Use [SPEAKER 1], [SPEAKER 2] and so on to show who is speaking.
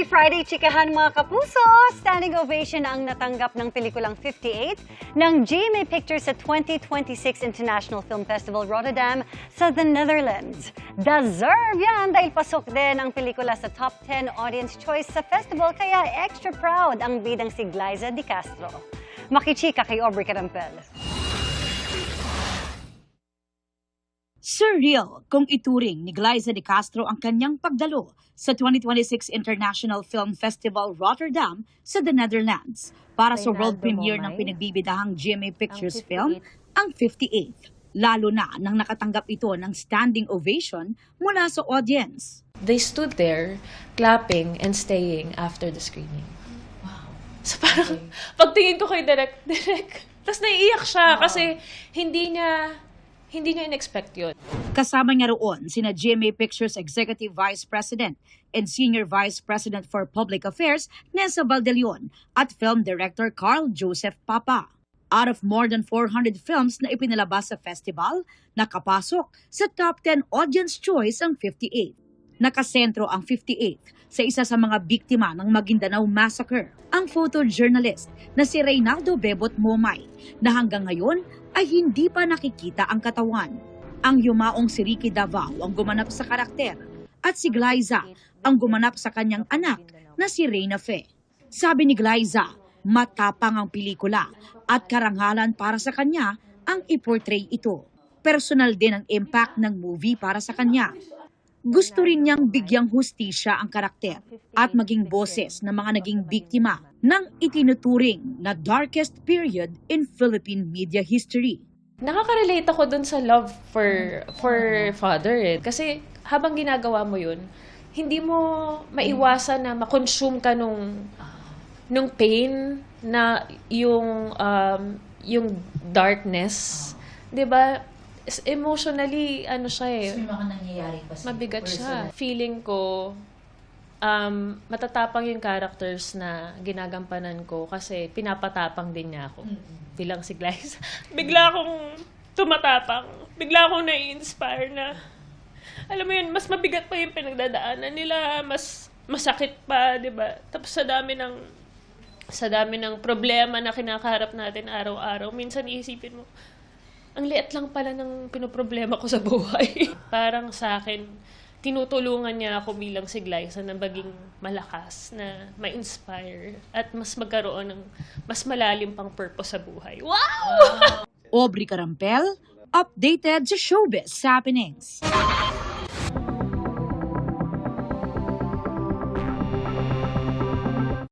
[SPEAKER 1] Friday, chikahan mga kapuso! Standing ovation ang natanggap ng pelikulang 58 ng GMA Pictures sa 2026 International Film Festival Rotterdam sa The Netherlands. Deserve yan dahil pasok din ang pelikula sa top 10 audience choice sa festival kaya extra proud ang bidang si Glyza De Castro. Makichika kay Aubrey Carampel.
[SPEAKER 2] Surreal kung ituring ni Glyza De Castro ang kanyang pagdalo sa 2026 International Film Festival Rotterdam sa The Netherlands para sa world premiere ng pinagbibidahang GMA Pictures film, ang 58th. Lalo na nang nakatanggap ito ng standing ovation mula sa audience.
[SPEAKER 3] They stood there, clapping and staying after the screening. Wow. So parang, pagtingin ko kay Direk, tapos naiiyak siya kasi hindi niya in-expect yun.
[SPEAKER 2] Kasama niya roon sina GMA Pictures Executive Vice President and Senior Vice President for Public Affairs Nessa Valdelion at Film Director Carl Joseph Papa. Out of more than 400 films na ipinalabas sa festival, nakapasok sa top 10 audience choice ang 58. Nakasentro ang 58 sa isa sa mga biktima ng Maguindanao Massacre, ang photojournalist na si Reynaldo Bebot Momay, na hanggang ngayon ay hindi pa nakikita ang katawan. Ang yumaong si Ricky Davao ang gumanap sa karakter at si Glyza ang gumanap sa kanyang anak na si Reyna Fe. Sabi ni Glyza, matapang ang pelikula at karangalan para sa kanya ang iportray ito. Personal din ang impact ng movie para sa kanya. Gusto rin niyang bigyang hustisya ang karakter at maging boses ng mga naging biktima ng itinuturing na darkest period in Philippine media history.
[SPEAKER 3] Nakaka-relate ako dun sa love for father eh. Kasi habang ginagawa mo yun, hindi mo maiwasan na makonsume ka nung pain na yung darkness. 'Di ba? Emotionally, siya eh.
[SPEAKER 4] So, may mga nangyayari ba
[SPEAKER 3] mabigat siya. Feeling ko, matatapang yung characters na ginagampanan ko kasi pinapatapang din niya ako. Bilang si Glyza. Bigla akong tumatapang. Bigla akong nai-inspire na, alam mo yun, mas mabigat pa yung pinagdadaanan nila, mas masakit pa, di ba? Tapos sa dami ng problema na kinakaharap natin araw-araw, minsan iisipin mo, ang liit lang pala ng pinoproblema ko sa buhay. Parang sa akin, tinutulungan niya ako bilang si Glyza na maging malakas, na ma-inspire, at mas magkaroon ng mas malalim pang purpose sa buhay. Wow!
[SPEAKER 2] Aubrey Carampel, updated sa showbiz happenings.